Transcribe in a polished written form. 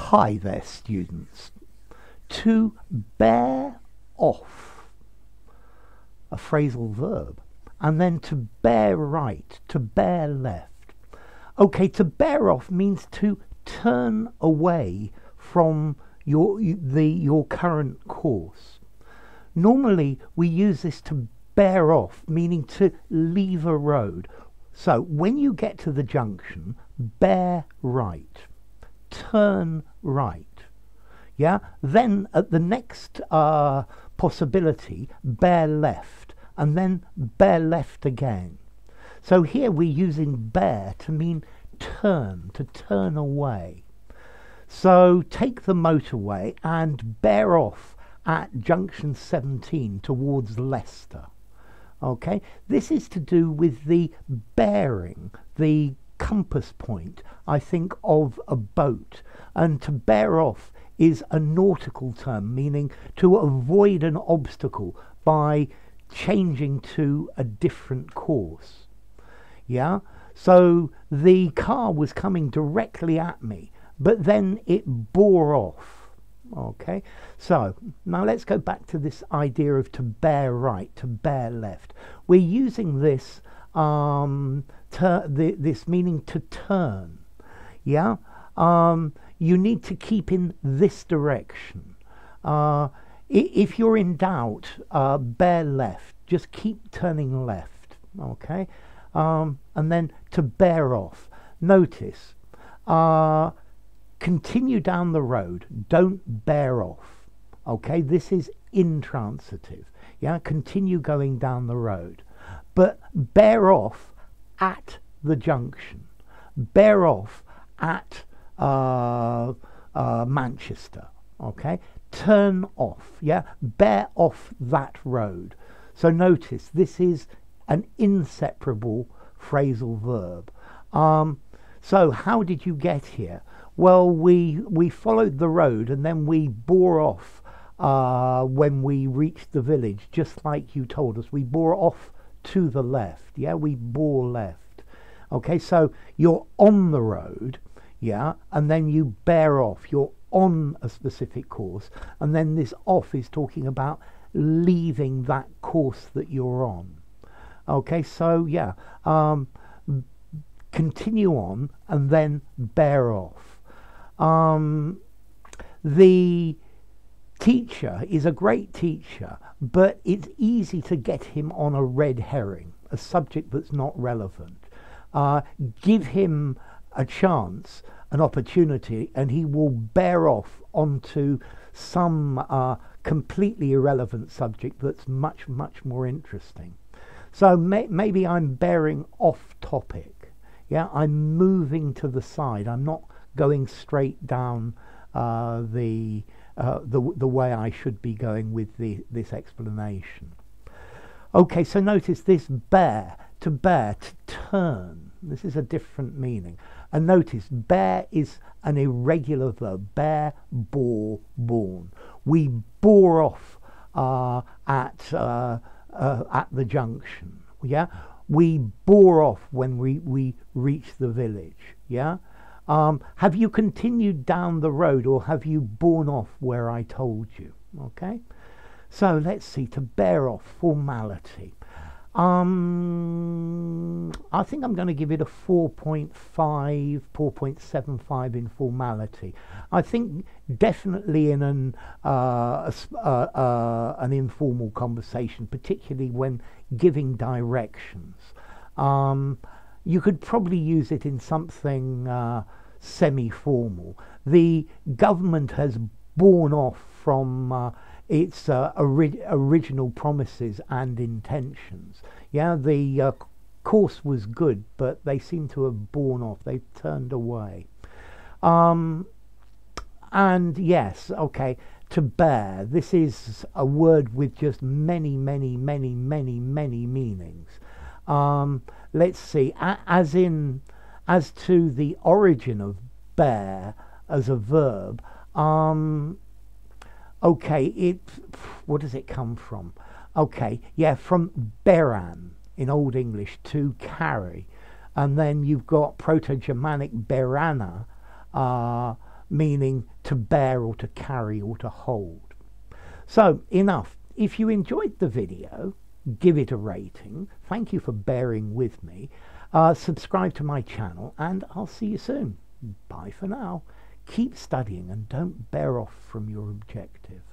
Hi there, students. To bear off, a phrasal verb, and then to bear right, to bear left. Okay, to bear off means to turn away from your current course. Normally we use this to bear off, meaning to leave a road. So when you get to the junction, bear right, turn right. Yeah, then at the next possibility, bear left, and then bear left again. So here we're using bear to mean turn, to turn away. So take the motorway and bear off at junction 17 towards Leicester. Okay, this is to do with the bearing, the compass point, I think, of a boat. And to bear off is a nautical term, meaning to avoid an obstacle by changing to a different course. Yeah, so the car was coming directly at me, but then it bore off. Okay, so now let's go back to this idea of to bear right, to bear left. We're using this this meaning to turn. Yeah, you need to keep in this direction. If you're in doubt, bear left. Just keep turning left. Okay, and then to bear off. Notice, continue down the road. Don't bear off. Okay, this is intransitive. Yeah, continue going down the road, but bear off at the junction. Bear off at Manchester. Okay, turn off. Yeah, bear off that road. So notice this is an inseparable phrasal verb. So how did you get here? Well, we followed the road and then we bore off when we reached the village, just like you told us. We bore off to the left. Yeah, we bore left. Okay, so you're on the road. Yeah, and then you bear off. You're on a specific course, and then this off is talking about leaving that course that you're on. Okay, so yeah, continue on and then bear off. The teacher is a great teacher, but it's easy to get him on a red herring, a subject that's not relevant. Give him a chance, an opportunity, and he will bear off onto some completely irrelevant subject that's much, much more interesting. So maybe I'm bearing off topic. Yeah, I'm moving to the side. I'm not going straight down the way I should be going with this explanation. Okay, so notice this bear, to turn. This is a different meaning. And notice bear is an irregular verb. Bear, bore, born. We bore off at the junction. Yeah, we bore off when we reached the village. Yeah. Have you continued down the road, or have you borne off where I told you? Okay, so let's see, to bear off, formality. I think I'm going to give it a 4.5, 4.75 in formality. I think definitely in an informal conversation, particularly when giving directions. You could probably use it in something semi-formal. The government has borne off from its original promises and intentions. Yeah, the course was good, but they seem to have borne off. They've turned away. And yes, okay, to bear. This is a word with just many, many, many, many, many meanings. Let's see, as to the origin of bear as a verb, okay, what does it come from? Okay, yeah, from beran in Old English, to carry. And then you've got Proto-Germanic berana, meaning to bear or to carry or to hold. So enough. If you enjoyed the video, give it a rating. Thank you for bearing with me. Subscribe to my channel and I'll see you soon. Bye for now. Keep studying and don't bear off from your objective.